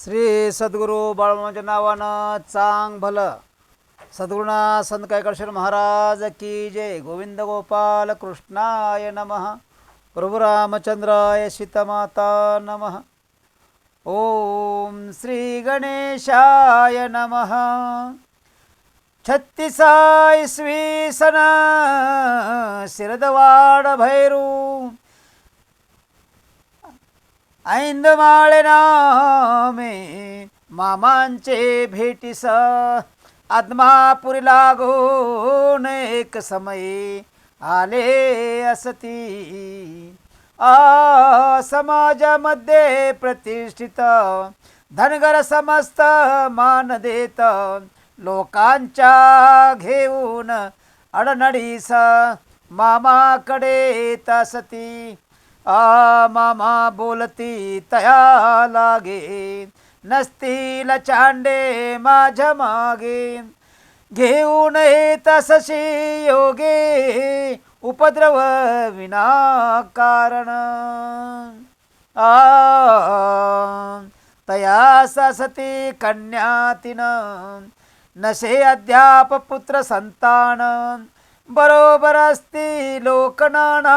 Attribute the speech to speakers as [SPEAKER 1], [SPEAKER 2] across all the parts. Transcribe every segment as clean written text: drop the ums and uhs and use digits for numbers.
[SPEAKER 1] श्री सद्गुरु बाळूमामाच्या नावानं चांग भलं. सद्गुरुनाथ संत कैकाळेश्वर महाराज की जय. गोविंद गोपाल कृष्णाय नमः. प्रभु रामचंद्राय सीतामाता नमः. ओम श्री गणेशाय नमः. 36 इसवी सन शिरदवाड भैरू ऐंद माळे नामे मामांचे भेटीस आदमापुरी लागून एक समय आले असती. समाजामध्ये प्रतिष्ठित धनगर समस्त मान देत लोकांच्या घेऊन अडनडीस मामाकडे येत असती. मामा बोलती तया लागे नसतील चांडे माझ्या मागे घेऊन येत सशी योगे उपद्रव विनाकारण. तया सती कन्या तिनं नसे अद्याप पुत्र संतान बरोबर असती लोकनाना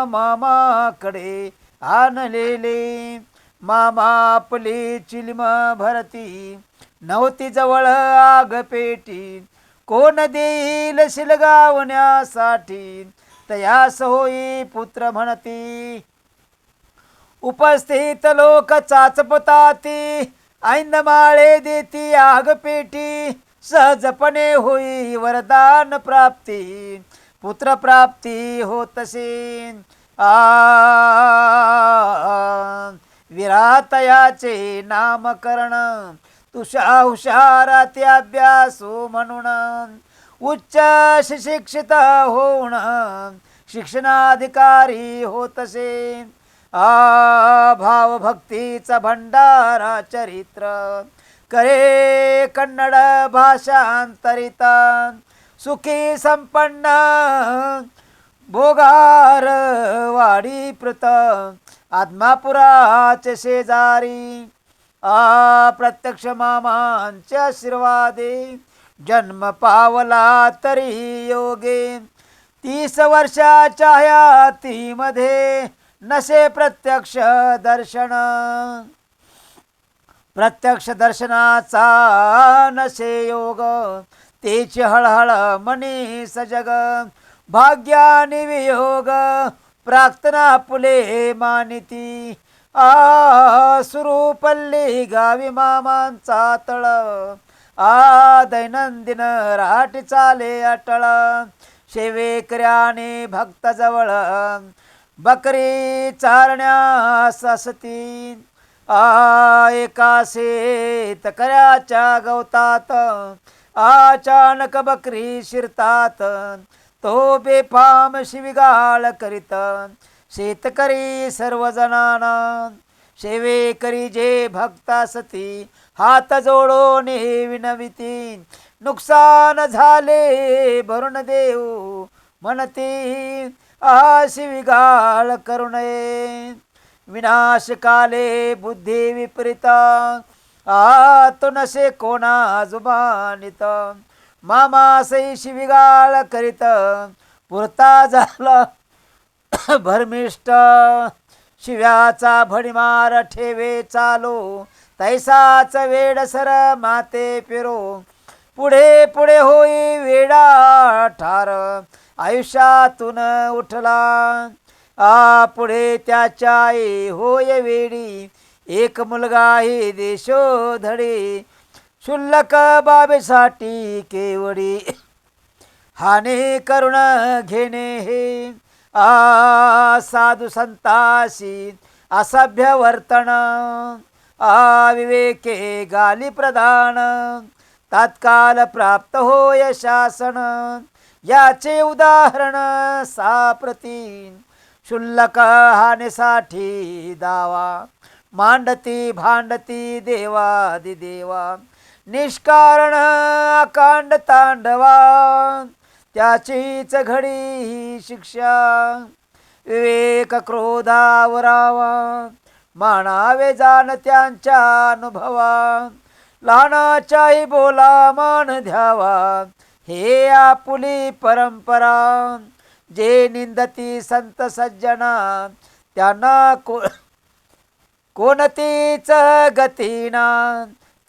[SPEAKER 1] मामाकडे आणलेले. मामा आपली चिलिम भरती नव्हती जवळ आग पेटी कोण देईल शिलगावण्यासाठी तयास होई पुत्र म्हणती. उपस्थित लोक चाचपताती ऐंदमाळे देती आग पेटी सहजपणे होई वरदान प्राप्ती पुत्र प्राप्ती होतसे. विरातयाचे नामकरण तुषा हुशाराती अभ्यासो म्हणून उच्च शिक्षित होऊन शिक्षणाधिकारी होतसे. भावभक्तीचा भंडारा चरित्र करे कन्नड भाषांतरित सुखी संपन्न भोगार वाडी प्रत आदमापुराचे शेजारी. प्रत्यक्ष मामांचे आशीर्वादे जन्म पावला तरी योगे 30 वर्षाच्या हयातीमध्ये नसे प्रत्यक्ष दर्शन. प्रत्यक्ष दर्शनाचा नसे योग तेची हळहळ मनी सजग भाग्याने वियोग प्रार्थना फुले मानिती. सुरूपल्ली गावी मामांचा तळ दैनंदिन राटी चाले अटळ सेवेकऱ्याने भक्त जवळ बकरी चारण्यास असती. एका शेतकऱ्याच्या गवतात अचानक बकरी शिरतात तो बेफाम शिविगाळ करीत शेतकरी सर्वजणांना सेवेकरी जे भक्त असती हात जोडून विनविती. नुकसान झाले भरून देऊ म्हणती शिविगाळ करू नये. विनाशकाले बुद्धी विपरीता तो नसे कोणा जुबानित. मामा सई शिविगाळ करीत पुरता झाला भरमिष्ट शिव्याचा भडीमार ठेवे चालो तैसाच वेड सर माते फिरो. पुढे पुढे होई वेडा ठार आयुष्यातून उठला. पुढे त्याच्या आई होय वेडी एक मुलगाही देशोधडी शुल्लक बाबेसाठी केवडी हाने करुण घेणे हे. साधू संताशी असभ्य वर्तन विवेके गाली प्रदान तात्काल प्राप्त होय शासन. याचे उदाहरण साप्रती शुल्लक हानेसाठी दावा मांडती भांडती देवादिदेवा निष्कारण अकांड तांडवा त्याचीच घडी ही शिक्षा. विवेक क्रोधावरावा मानावे जाण त्यांच्या अनुभवा, लहानाच्याही बोला मान द्यावा, हे आपुली परंपरा. जे निंदती संत सज्जना, त्यांना कोणतीच गतीना,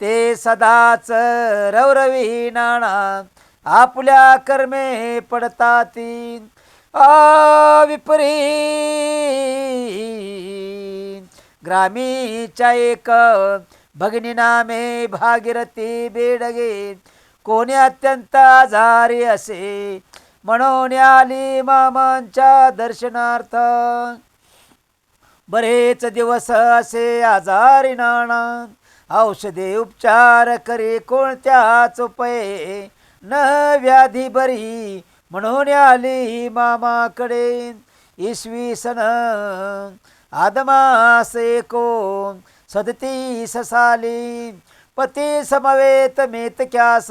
[SPEAKER 1] ते सदाच रवरवीनाना, आपल्या कर्मे पडताती विपरीत. ग्रामीच्या एक भगिनी नामे भागीरथी बेडगे, कोणी अत्यंत आजारी असे, म्हणून आली मामांच्या दर्शनार्थ. बरेच दिवस असे आजारी नाना, औषधे उपचार करी कोणत्याच उपाये, न व्याधी बरी, म्हणून आली मामाकडे. इसवी सन आदमास 37 साली, पती समवेत मेतक्यास,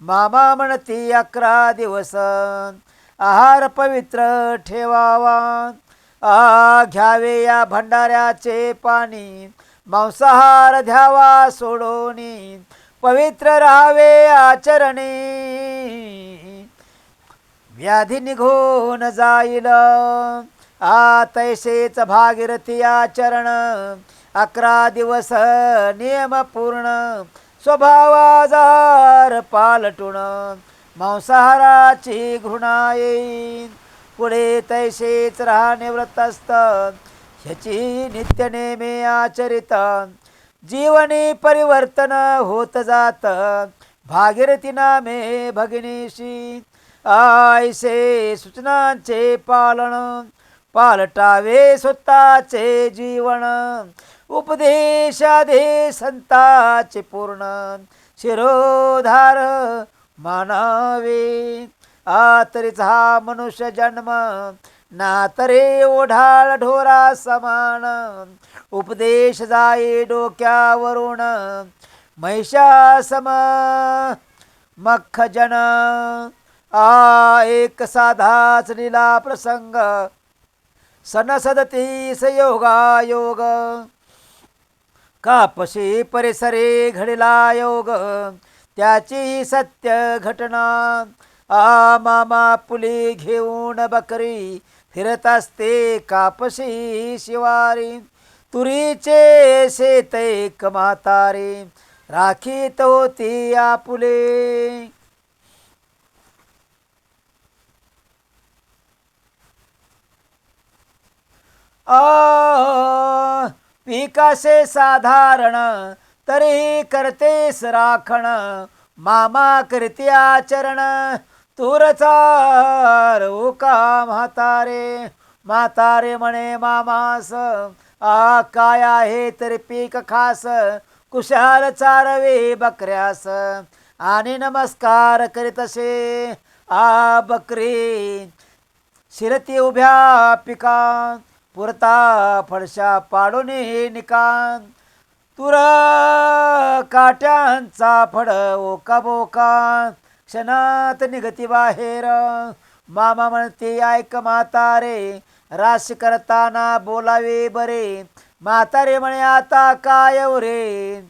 [SPEAKER 1] मामा म्हणती 11 दिवस, आहार पवित्र ठेवावा. घ्यावे या भंडाऱ्याचे पाणी, मांसाहार द्यावा सोडोनी, पवित्र राहावे आचरणी, व्याधी निघून जाईल. तैसेच भागीरथी आचरण, 11 दिवस नियम पूर्ण, स्वभाव आजार पालटून, मांसाहाराची घृणा येईल. पुढे तैसेच राहणे व्रतस्थ, ह्याची नित्य नेमे आचरित, जीवनी परिवर्तन होत जात. भागीरथी नामे भगिनीशी, ऐसे सूचनांचे पालन, पालटावे स्वतःचे जीवन. उपदेशादे संताचे पूर्ण, शिरोधार मानावे. तरीच हा मनुष्य जन्म, ना तरे ओढाळ ढोरा समान, उपदेश जाई डोक्यावरून, महिषासम मखजन. एक साधाच लीला प्रसंग, सनसदतीस योगायोग, कापशी परिसरे घडला योग, त्याची सत्य घटना. मामा पुली घेऊन बकरी, फिरत असते कापशी शिवारी, तुरीचे शेत एक म्हातारे, राखीत होती आपुले. पिकासे साधारण, तरी करतेस राखण, मामा करते आचरण, तुरचार ओका म्हातारे. म्हातारे म्हणे मामास, काय आहे तरी पीक खास, कुशाल चारवे बकऱ्यास, आणि नमस्कार करीतसे बकरी. शिरती उभ्या पिकान, पुरता फडशा पाडून निकान, तुर काट्यांचा फड ओका बोका, क्षणात निघती बाहेर. मामा म्हणते ऐक म्हातारे, रास करताना बोलावे बरे. म्हातारे म्हणे आता काय रे,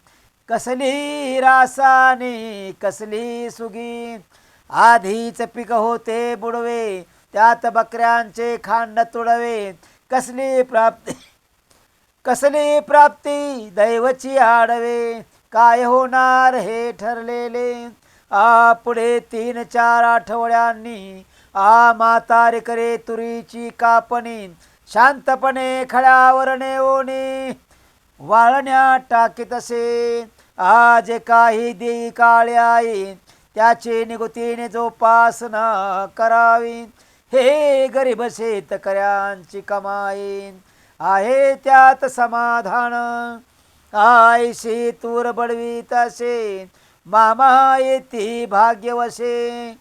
[SPEAKER 1] कसली रासानी कसली सुगी, आधीच पीक होते बुडवे, त्यात बकऱ्यांचे खांड तुडवे, कसली प्राप्ती कसली प्राप्ती दैवची आडवे, काय होणार हे ठरलेले. पुढे 3-4 आठवड्यांनी म्हातारे करे तुरीची कापणी, शांतपणे खड्यावर नेऊनी वाळण्यात टाकीत असे. जे काही देई काळे आई, त्याची निगुतीने जोपासना करावी, हे गरीब शेतकऱ्यांची कमाई, आहे त्यात समाधान. आईशी तूर बडवीत असे, मामा येती भाग्यवशे.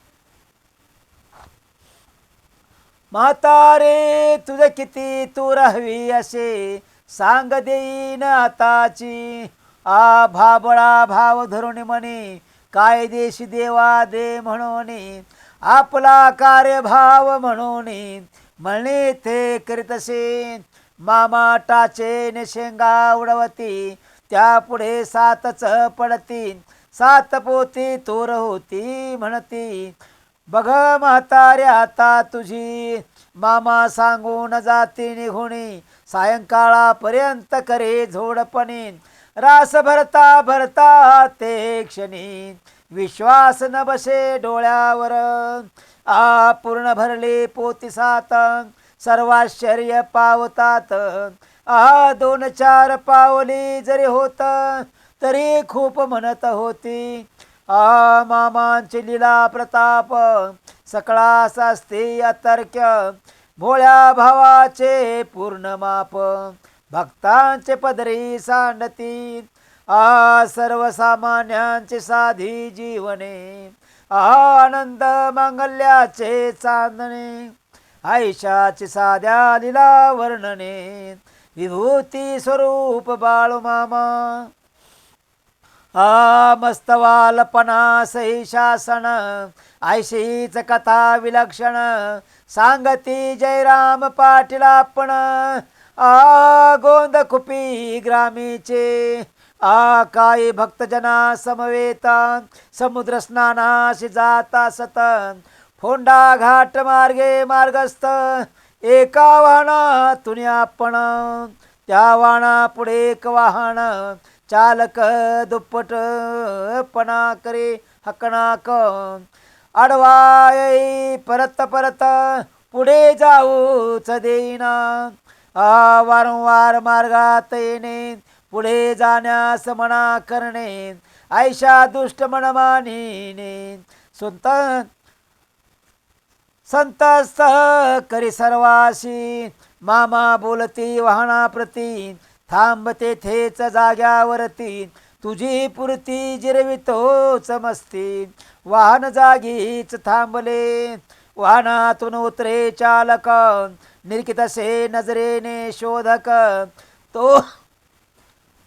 [SPEAKER 1] म्हातारे तुझे किती तूर हवी असे, सांग देईन आताची. भाबळा भाव धरून म्हणे, काय देशी देवा दे म्हणून, आपला कार्यभाव म्हणून, म्हणे ते करीत असे. मामा टाचेने शेंगा उडवती, त्यापुढे सातच पडती, सात पोती तोर होती म्हणती. बघ म्हातारे आता तुझी, मामा सांगून जाती निघुणी, सायंकाळापर्यंत करे झोडपणी. रास भरता भरता ते क्षणी, विश्वास न बसे डोळ्यावर. पूर्ण भरले पोती सात, सर्वाश्चर्य पावतात. दोन चार पावली जरी होत, तरी खूप म्हणत होती. मामांची लीला प्रताप, सकळा असते अतर्क्य. भोळ्या भावाचे पूर्ण माप, भक्तांचे पदरी सांडती. सर्वसामान्यांचे साधी जीवने, आनंद मांगल्याचे चांदणे. आयुष्याची साध्या लीला वर्णने, विभूती स्वरूप बाळूमामा. मस्त वालपणा सही शासन, ऐशीच कथा विलक्षण. सांगती जयराम पाटील आपण, गोंद खुपी ग्रामीचे. काही भक्तजना समवेता, समुद्र स्नानाशी जाता सत. फोंडा घाट मार्गे मार्गस्थ, एका वाहनातून आपण. त्या वाहना पुढे एक वाहन, चालक दुप्पट पणा करे हकनाक. अडवाई परत परत, पुढे जाऊच देईना. वारंवार मार्गात येणे, पुढे जाण्यास मना करणे. ऐशा दुष्ट मनमानीने, संतस्त करी सर्वाशी. मामा बोलती वाहनाप्रती, थांब तेथेच जाग्यावरती. तुझी पुरती जिरवितोच मस्ती, वाहन जागीच थांबले. वाहनातून उतरे चालक, निरखितसे नजरेने शोधक.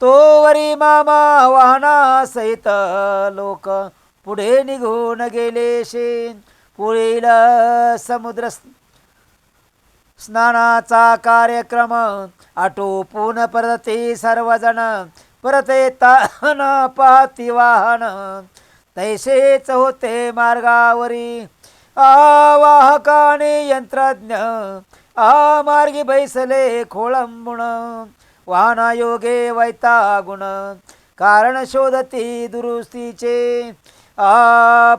[SPEAKER 1] तोवरी मामा वाहना सहित लोक, पुढे निघून गेलेशे. पुढील समुद्र स्नानाचा कार्यक्रम, आटोपून परते सर्वजण. परत येताना पाहती वाहन, तैसेच होते मार्गावरी. वाहकाने यंत्रज्ञ, मार्गी बैसले खोळंबुण. वाहनायोगे वैतागुण, कारण शोधती दुरुस्तीचे.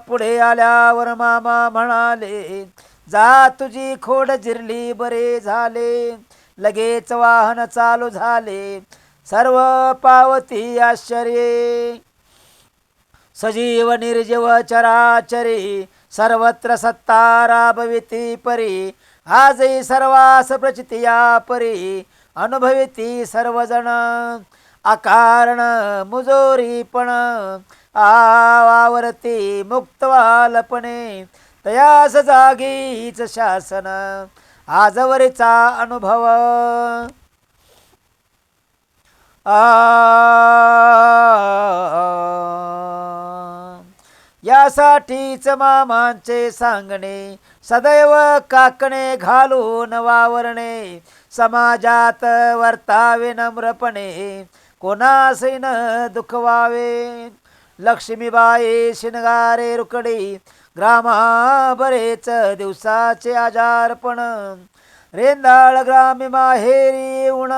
[SPEAKER 1] पुढे आल्यावर मामा म्हणाले, जा तुझी खोड जिरली बरे झाले. लगेच वाहन चालू झाले, सर्व पावती आश्चर्ये. सजीव निर्जीव चराचरी, सर्वत्र सत्ता राबविती परी. आजही सर्वास प्रचितिया परी, अनुभविती सर्वजण. अकारण मुजोरीपण, वावरती मुक्तवालपणे. तयास जागीच शासन, आजवरीचा अनुभव. यासाठीच मामांचे सांगणे, सदैव काकणे घालून वावरणे. समाजात वर्तावे नम्रपणे, कोणासही न दुखवावे. लक्ष्मीबाई शिनगारे रुकडी, ग्रामा बरेच दिवसाचे आजारपण. रेंदाळ ग्रामी माहेरी येऊन,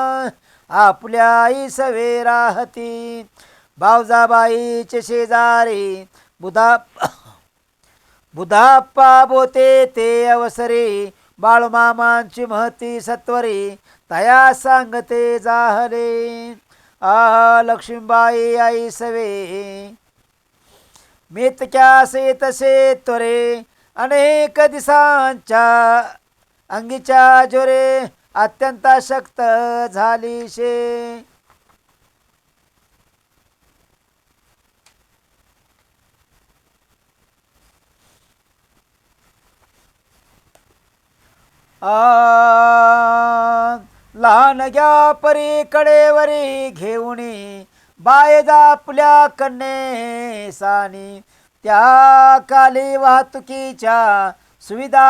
[SPEAKER 1] आपल्या आई सवे राहती. बावजाबाईचे शेजारी, बुधाप्पा बोते ते अवसरे. बाळूमामांची महती सत्वरी, तया सांगते जाहले. लक्ष्मीबाई आई सवे, मेतक्यासे तसे त्वरे. अनेक दिसांच्या अंगीच्या जोरे, अत्यंत शक्त झाली शे. लहान घ्या परी कडेवरी घेऊनी, बाय आपल्या कन्येसानी. त्या काली वाहतुकीच्या सुविधा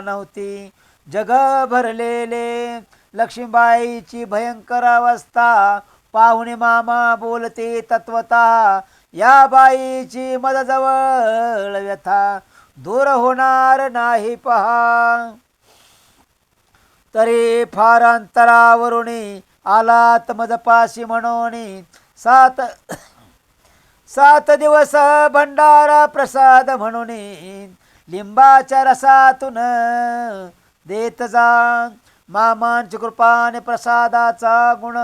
[SPEAKER 1] नव्हती, जग भरलेले लक्ष्मीबाईची भयंकर अवस्था पाहुणे मामा बोलते तत्वता, या बाईची मदजवळ व्यथा दूर होणार नाही पहा. तरी फार अंतरावरून आलात मजपाशी म्हणून सात सात दिवस भंडारा प्रसाद म्हणून लिंबाच्या रसातून देत जा. मामांची कृपाने प्रसादाचा गुण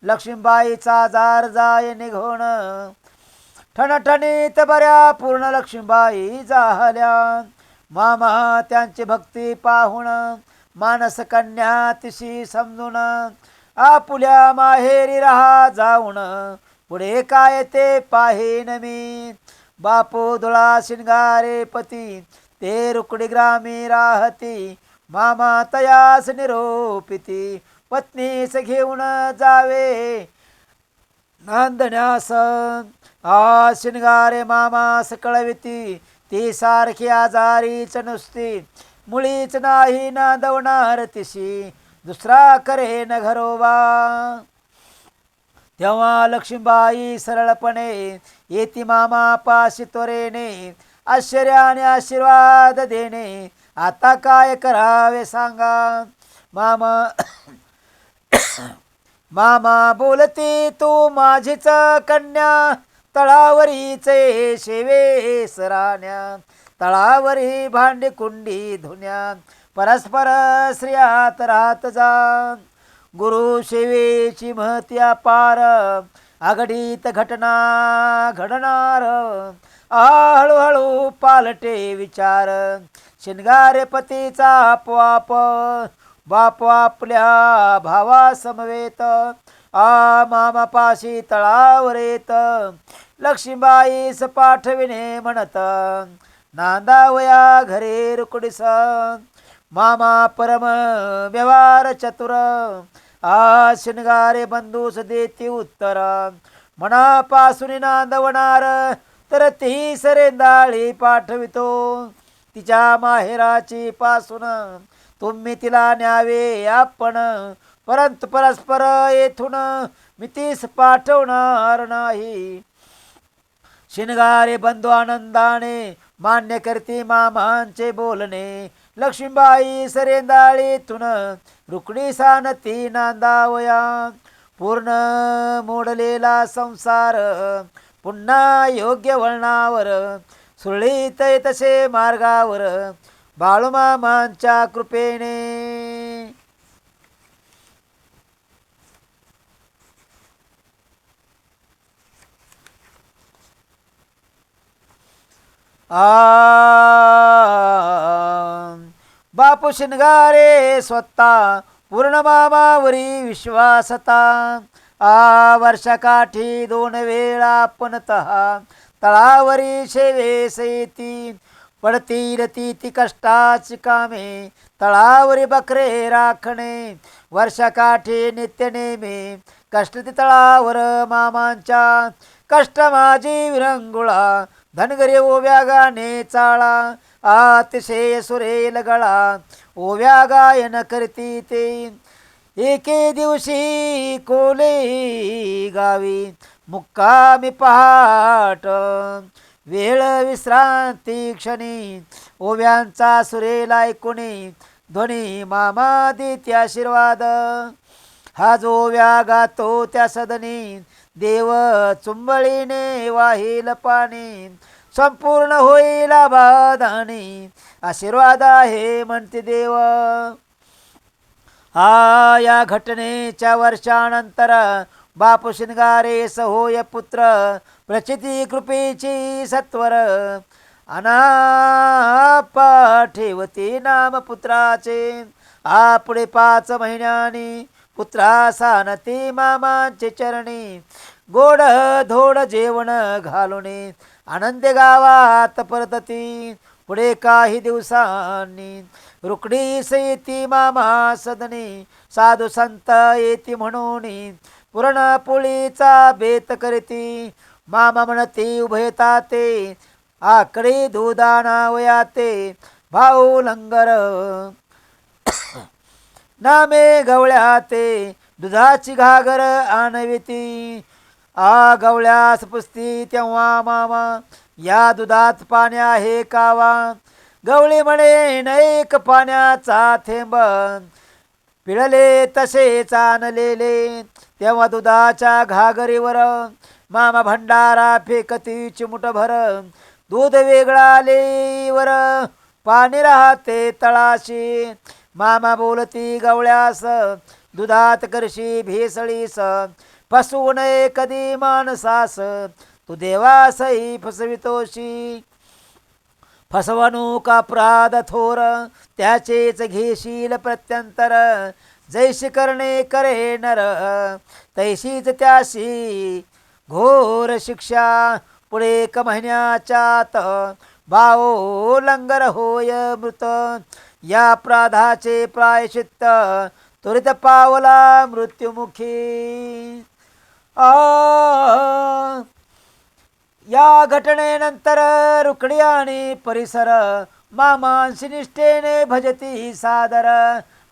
[SPEAKER 1] लक्ष्मीबाईचा जार जाय निघून. ठणठणीत बऱ्या पूर्ण लक्ष्मीबाई झाल्या. मामा त्यांची भक्ती पाहून मानस कन्या तिशी समजून आपुल्या माहेरी राहा जाऊन पुढे काय ते पाहेन मी. बापू धुळा शिंगारे पती ते रुकडी ग्रामी राहती. मामा तयास निरोपिती पत्नीस घेऊन जावे नांदण्यास. शिंगारे मामास कळविती ती सारखी आजारीच नुसती. मुळीच नाही नांदवणार तिशी दुसरा करे न घरोबा. तेव्हा लक्ष्मीबाई सरळपणे येती मामा पाशी त्वरेने आश्चर्याने आशीर्वाद देणे. आता काय करावे सांगा. मामा मामा बोलती तू माझीच कन्या तळावरीचे शेवे सराण्या. तळावरी भांडी कुंडी धुण्या परस्पर श्रियात राहत जा. गुरु सेवेची महती अपार आघडीत घटना घडणार. हळूहळू पालटे विचार शिंगारे पतीचा आपोआप. बाप आपल्या भावा समवेत मामापाशी तळावर येत. लक्ष्मीबाईस पाठविणे म्हणत नांदावया घरे रुकडीस. मामा परम व्यवहार चतुर शिंगारे बंधूस देती उत्तर. मनापासून नांदवणार तर ती सरेंदाळी पाठवितो. तिच्या माहेराची पासून तुम्ही तिला न्यावे आपण. परंतु परस्पर येथून मी तीस पाठवणार नाही. शिंगारे बंधू आनंदाने मान्य करती मामांचे बोलणे. लक्ष्मीबाई सरेंदाळीतून रुकडी सानती नांदावया. पूर्ण मोडलेला संसार पुन्हा योग्य वळणावर सुरळीत तसे मार्गावर बाळूमामांच्या कृपेने. बापू शिंगारे स्वतः पूर्ण मामावरी विश्वासता. वर्षाकाठी 2 वेळा पुनतः तळावरी शेवेस येती. पडतील ती कष्टाची कामे तळावरी बकरे राखणे. वर्षाकाठी नित्य नेमे कष्ट ती तळावर मामांच्या. कष्ट माझी विरंगुळा धनगरी ओव्या गाणे चाळा. अतिशय सुरेल गळा ओव्या गायन करती ते. एके दिवशी कोले गावी मुक्कामी पहाट. वेळ विश्रांती क्षणी ओव्यांचा सुरेल ऐकुणी ध्वनी मामा देती आशीर्वाद. हा जो ओव्या गातो त्या सदनी देव चुंबळीने वाहील पाणी. संपूर्ण होईल आबादानी आशीर्वाद आहे म्हणते देव. या घटनेच्या वर्षानंतर बापू शिंगारे सहोय पुत्र प्रचिती कृपेची सत्वर. अनापा ठेवती नाम पुत्राचे. पुढे 5 महिन्यांनी पुत्रा सानती मामांचे चरणी. गोड धोड जेवण घालून आनंद गावात परतती. पुढे काही दिवसांनी रुकडी येती मामा सदनी. साधू संत येती म्हणून पुरणपोळीचा बेत करती. मामा म्हणती उभयता ते आकडे दुधाना वयाते. भाऊ लंगर नामे गवळ्या ते दुधाची घागर आणविती. गवळ्यास पुसती तेव्हा मामा या दुधात पाणी आहे कावा. गवळी म्हणे नैक पाण्याचा थेंब पिळले तसेच आणलेले. तेव्हा दुधाच्या घागरीवर मामा भंडारा फेकती चिमुटभर. दूध वेगळालेवर पाणी राहते तळाशी. मामा बोलती गवळ्यास दुधात करशी भेसळीस. फसवू नये कधी माणसास तू देवासही फसवितोशी. फसवणूक अपराध थोर त्याचेच घेशील प्रत्यंतर. जैशी करणे करे नर तैशीच त्याशी घोर शिक्षा. पुढे 1 महिन्याच्यात भाओ लंगर होय मृत. या अपराधाचे प्रायश्चित्त त्वरित पावला मृत्युमुखी. या घटनेनंतर रुकडी आणि परिसर मामांशी निष्ठेने भजती सादर.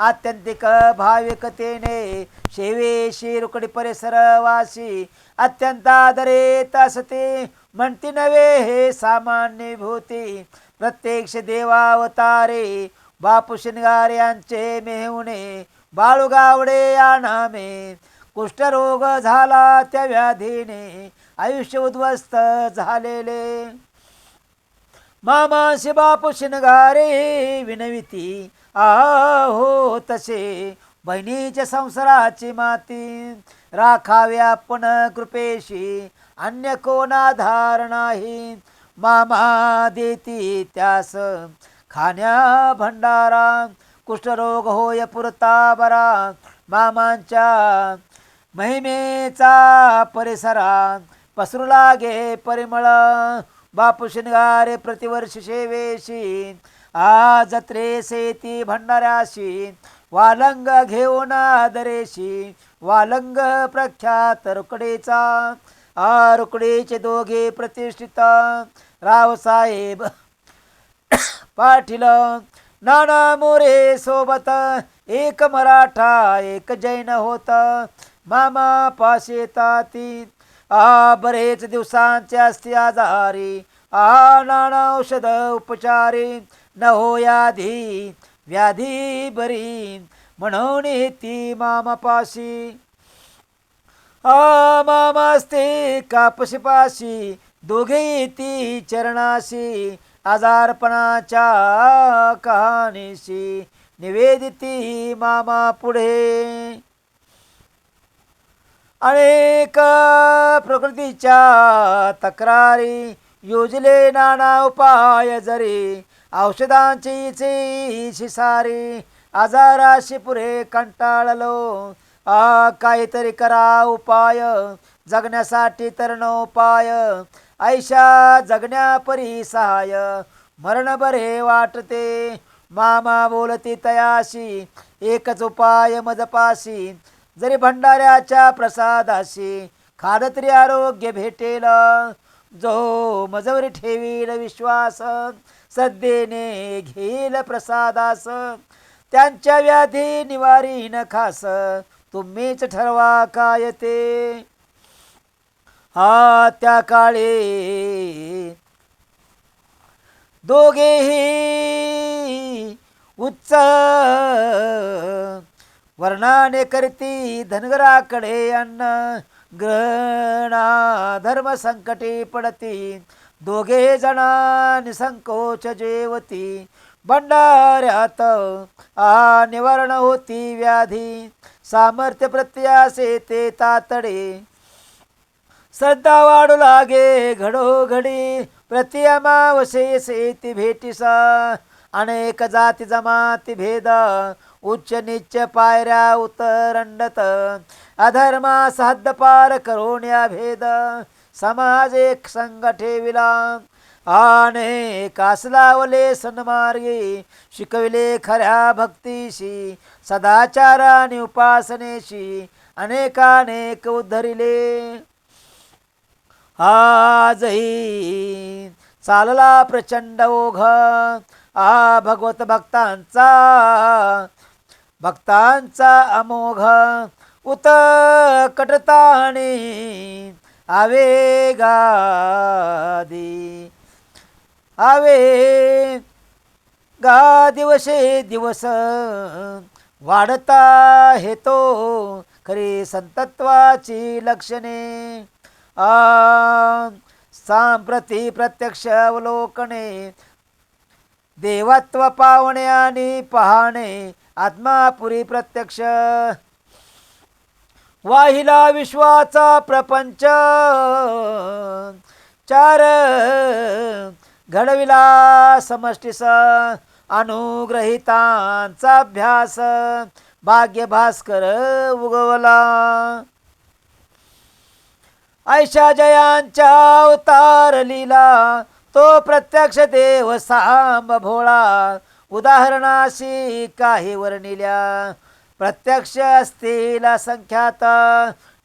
[SPEAKER 1] आत्यंतिक भाविकतेने शेवेशी रुकडी परिसर वासी अत्यंत आदरेत असते. म्हणती नव्हे हे सामान्य भूती प्रत्यक्ष देवावतारे. बापू शिनगार यांचे मेहुणे बाळू गावडे या नामे. कुष्ठरोग झाला त्या व्याधीने आयुष्य उद्ध्वस्त झालेले. मामाशी बापू शिनगारे विनविती हो तसे बहिणीच्या संसाराची माती. राखावे आपण कृपेशी अन्य कोण आधार नाही. मामा देती त्यास खाण्या भंडारा. कुष्ठरोग होय पुरता बरा मामांच्या महिमेचा परिसरात पसरू लागे परिमळ. बापू शिनगारे प्रतिवर्षी शेवेशी जत्रेसे ती भंडाऱ्याशी. वालंग घेऊन आदरेशी वालंग प्रख्यात रुकडीचा. रुकडीचे दोघे प्रतिष्ठित रावसाहेब पाटील नाना मोरे सोबत. एक मराठा एक जैन होत मामा पाशी येताती. बरेच दिवसांचे असते आजारी. नाना औषध उपचारी न हो याधी व्याधी बरी म्हणून ती मामापाशी. मामा असते कापशीपाशी दोघे ती चरणाशी. आजारपणाच्या कहाणीशी निवेदिती मामा पुढे. अनेक प्रकृतीच्या तक्रारी योजले नाना उपाय जरी. औषधांची शिसारी आजाराशी पुरे कंटाळलो. काहीतरी करा उपाय जगण्यासाठी तरणोपाय. ऐशा जगण्यापरी सहाय मरण बरे वाटते. मामा बोलती तयाशी एकच उपाय मजपाशी. जरी भंडाऱ्याच्या प्रसादाशी खाद तरी आरोग्य भेटेल. जो मजवर ठेवील विश्वास श्रद्धेने घेईल प्रसादास. त्यांच्या व्याधी निवारी न खास तुम्हीच ठरवा काय ते. त्या काळी दोघेही उच्च वर्णाने करती धनगराकडे अन्न ग्रहणा धर्म संकटी पडती. दोघे जणा निसंकोच जेवती. भंडाऱ्यात निवारण होती व्याधी. सामर्थ्य प्रत्यासे ते तातडे. श्रद्धा वाढू लागे घडोघडी प्रति अमावस्ये ती भेटीसा. अनेक जाती जमाती भेद उच्च नीच पायऱ्या उतरंडत. अधर्मास हद्दपार करून या भेद समाज एक संघ ठेविला. अनेक लावले सन्मार्गी शिकविले खऱ्या भक्तीशी. सदाचाराने उपासनेशी अनेकानेक उद्धरिले. आजही चालला प्रचंड ओघ भगवत भक्तांचा. भक्तांचा अमोघ उत कटताणे आवे गादी आवे गा दिवसे दिवस वाढता हेतो खरी संतत्वाची लक्षणे सांप्रती प्रत्यक्ष अवलोकने देवत्व पावणे आणि पाहणे आत्मापुरी प्रत्यक्ष वाहिला विश्वाचा प्रपंच चार घडविला समष्टीस अनुग्रहितांचा अभ्यास भाग्य भास्कर उगवला ऐशा जयांच्या अवतार लीला तो प्रत्यक्ष देव सांब भोळा उदाहरणाशी काही वर्णिल्या प्रत्यक्ष असतील संख्यात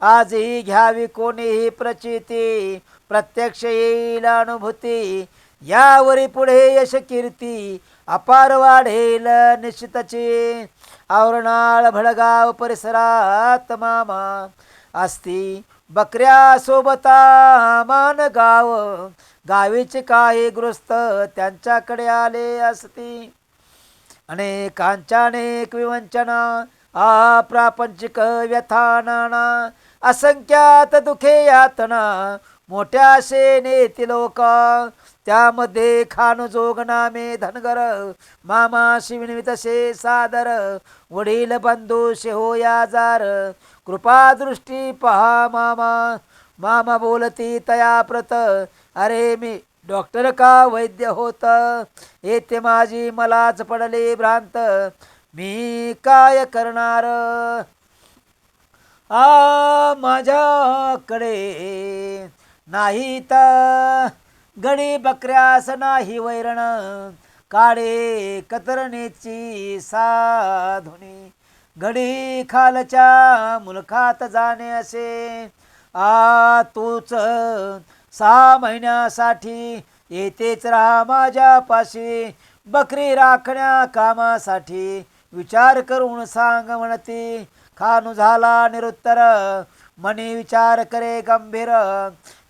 [SPEAKER 1] आजही घ्यावी कोणीही प्रचिती प्रत्यक्ष येईल अनुभूती यावरी पुढे यश कीर्ती अपार वाढेल निश्चितची आवरणाळ भडगाव परिसरात मामा असती बकऱ्या सोबता मान गाव गावीचे काही गृहस्थ त्यांच्याकडे आले असती अनेकांच्या अनेक विवंचना अप्रापंचिक व्यथा नाना असंख्यात दुखे यातना मोठ्या शेनेती लोक त्यामध्ये खानुजोग नामे धनगर मामाशी विनवितसे सादर वडील बंधू शेहो याजार कृपादृष्टी पहा मामा मामा बोलती तया प्रत अरे मी डॉक्टर का वैद्य होत येथे माझी मलाच पडले भ्रांत मी काय करणार माझ्याकडे नाही तर गडी बकऱ्यास नाही वैरण काळे कतरणेची साधुनी घडी खालच्या मुलखात जाणे असे तूच 6 महिन्यासाठी येतेच राहा माझ्यापाशी बकरी राखण्या कामासाठी विचार करून सांग म्हणती खानू झाला निरुत्तर मनी विचार करे गंभीर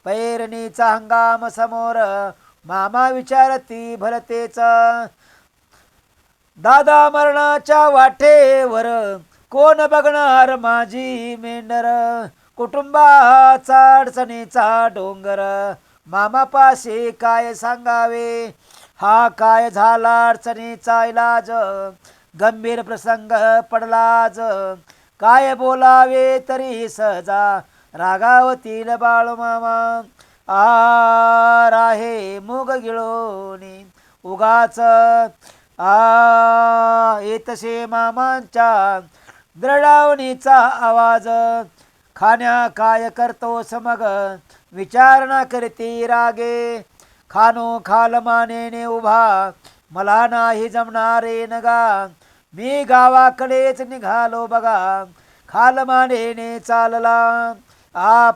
[SPEAKER 1] पैरणीचा हंगाम समोर मामा विचारती भरतेच दादा मरणाच्या वाटेवर कोण बघणार माझी मेंढर कुटुंबाचा अडचणीचा डोंगर मामापाशी काय सांगावे हा काय झाला अडचणीचा इलाज गंभीर प्रसंग पडलाज काय बोलावे तरी सहजा रागावतील बाळ मामा राहे मुग गिळोनी उगाच येतसे मामांच्या द्रडावणीचा आवाज खाण्या काय करतो समग विचारणा करती रागे खानो खाल मानेने उभा मला नाही जमणारे नगा मी गावाकडेच निघालो बघा खाल मानेने चालला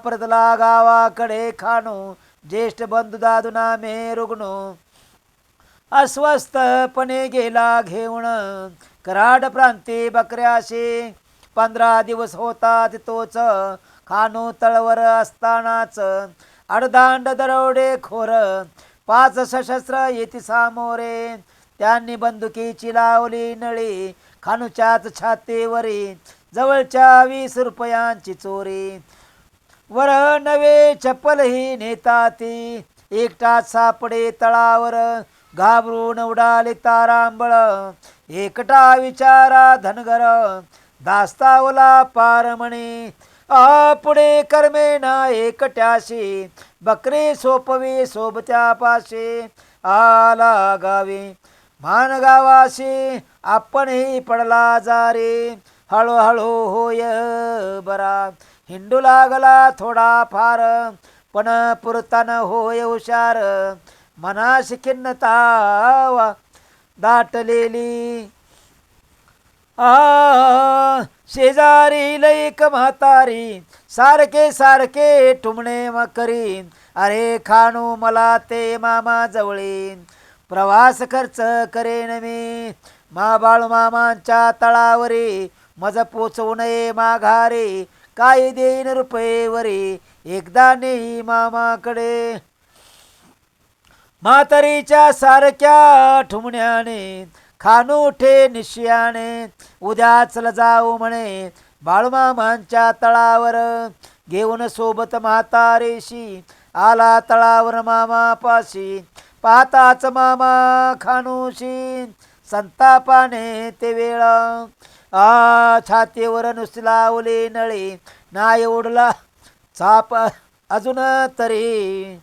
[SPEAKER 1] परतला गावाकडे खानो ज्येष्ठ बंधू दादू नामे रुग्णो अस्वस्थपणे गेला घेऊन कराड प्रांती बकऱ्याशी 15 दिवस होता तोच खानू तळवर असतानाच अडदांड दरोडे खोर 5 सशस्त्र येती सामोरे त्यांनी बंदुकीची लावली नळी खानूच्याच छातीवरी जवळच्या 20 रुपयांची चोरी वर नवे चप्पलही नेताती एकटाच सापडे तळावर घाबरून उडाले तारांबळ एकटा विचारा धनगर दास्तावला पारमणी पुढे कर्मे ना एकट्याशी बकरी सोपवी सोबत्यापाशी आला गावी मानगावाशी आपणही पडला जारे हळूहळू होय बरा हिंडू लागला थोडा फार पण पुरतान होय हुशार मनाशी खिन्नता दाटलेली शेजारी लैक म्हातारी सारखे सारखे टुमणे करी अरे खानू मला ते मामा जवळीन प्रवास खर्च करेन मी मा बाळूमामांच्या तळावरी मज पोचवू नये माघारे. काय देईन रुपये वरी एकदा नेई मामाकडे. म्हातारीच्या सारख्या ठुमण्याने खानू उठे निश्चयाने. उद्या चल जाऊ म्हणे बाळूमामांच्या तळावर. घेऊन सोबत म्हातारेशी आला तळावर मामापाशी. पाहताच मामा खानूशी संतापाने ते वेळ. छातीवर नुसती लावली नळी नाही उडला चाप अजून तरी.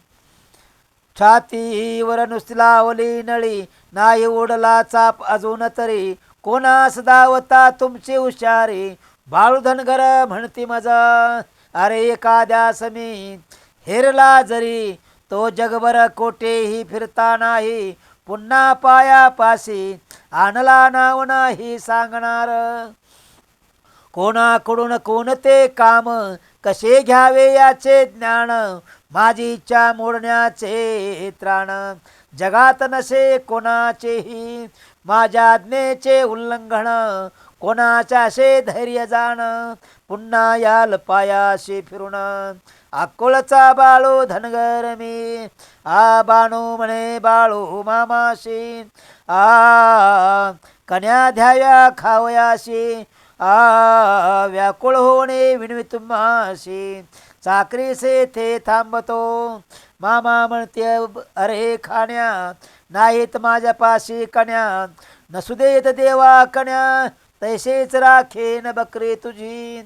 [SPEAKER 1] छातीवर नुसती लावली नळी नाही उडला चाप अजून तरी. कोणास दावता तुमचे हुशारी बाळू धनगर म्हणती मजा. अरे एखाद्यास मी हेरला जरी तो जगभर कोठेही फिरता नाही. पुन्हा पायापाशी आणला नाव नाही सांगणार. कोणाकडून कोणते काम कसे घ्यावे याचे ज्ञान. माझी इच्छा मोडण्याचे त्राण जगात नसे कोणाचेही. माझ्या आज्ञेचे उल्लंघन कोणाच्याशे धैर्य जाण. पुन्हा याल पायाशी फिरून अक्कोळचा बाळू धनगर मी. बाणू म्हणे बाळू मामाशी कन्या द्याव्या खावयाशी. व्याकुळ होणे विनवी तुम्हाशी चाकरी से थे थांबतो. मामा म्हणते अरे खाण्या नाहीत माझ्यापाशी कन्या. नसू देत देवा कन्या तैसेच राखेन बकरी तुझी.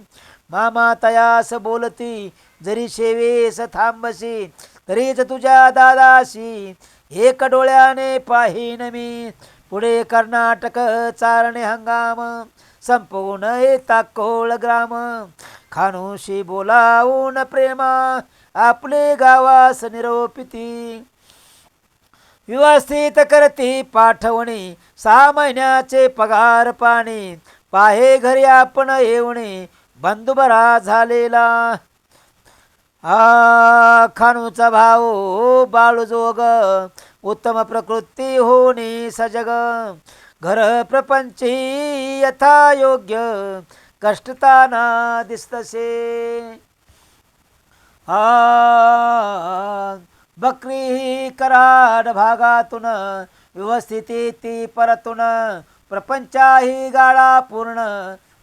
[SPEAKER 1] मामा तयास बोलती जरी शेवेस थांबशी तरीच तुझ्या दादाशी. एक डोळ्याने पाहीन मी पुढे कर्नाटक चारणे हंगाम. संपवून येता कोळ ग्राम खानूशी बोलावून प्रेमा आपले गावास निरोपिती. व्यवस्थित करती पाठवणी 6 महिन्याचे पगार पाणी. पाहे घरी आपण येऊणे बंधुबरा झालेला. खानूचा भाऊ बाळू जोग उत्तम प्रकृती होणी सजग. घर प्रपंची यथा योग्य कष्टताना दिसतसे. बकरी कराड भागातून व्यवस्थिती ती परतून. प्रपंचाही गाळा पूर्ण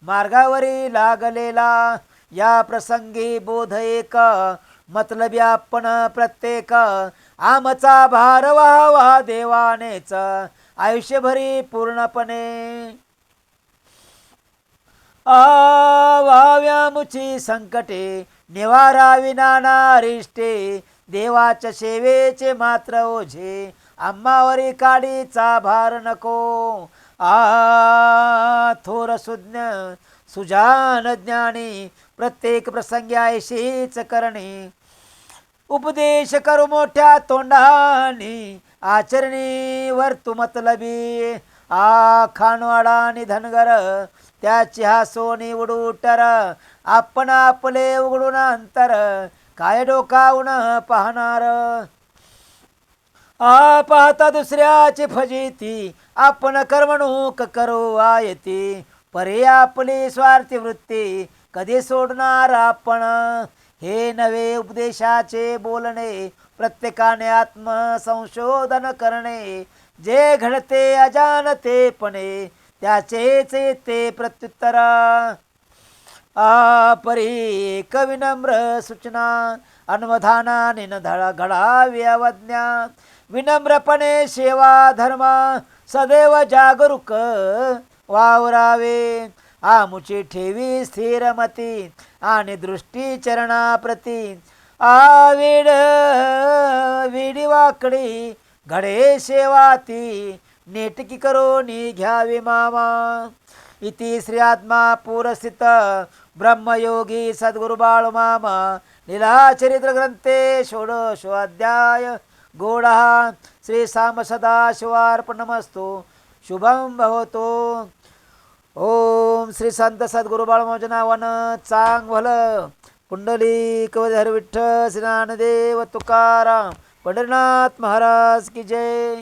[SPEAKER 1] मार्गावरी लागलेला. या प्रसंगी बोध एक मतलबी आपण प्रत्येक. आमचा भार व्हावा देवानेच आयुष्यभरी पूर्णपणे. व्हाव्यामुची संकटे निवारावी नाना रिष्टे. देवाच्या सेवेचे मात्र ओझे आम्हावरी काडीचा भार नको. थोर सुज्ञ सुजान ज्ञानी प्रत्येक प्रसंगी ऐशीच करणे. उपदेश करू मोठ्या तोंडानी आचरणी वर्तु मतलबी. खानवाडा आणि धनगर त्याची सोनी उडूटर. आपण आपले उघडून अंतर काय डोकावून पाहणार. पाहता दुसऱ्याची फजिती आपण करमणूक करू आयती. परे आपली स्वार्थी वृत्ती कधी सोडणार आपण. हे नवे उपदेशाचे बोलणे प्रत्येकाने आत्मसंशोधन करणे. जे घडते अजानतेपणे त्याचेच ते प्रत्युत्तर. परी एक विनम्र सूचना अन्वधानाने न घडावी अवज्ञा. विनम्रपणे सेवा धर्म सदैव जागरूक वावरावे. आमुची ठेवी स्थिरमती आणि दृष्टी चरणाप्रती. वेड विडी वाकडी घडे सेवा ती नेटकी करोनी घ्यावी मामा. इति श्री आत्मा पुरस्थित ब्रह्मयोगी सद्गुरु बाळू मामा लीलाचरित्र ग्रंथे षोडशोऽध्याय गोडः. श्री साम सदाशिवार्पणमस्तु. शुभम भवतो. ओम श्री संत सद्गुरु बाळूमामाच्या नावानं चांग भलं. पुंडलिक हर विठ्ठल श्री ज्ञानदेव तुकाराम पंढरीनाथ महाराज की जय.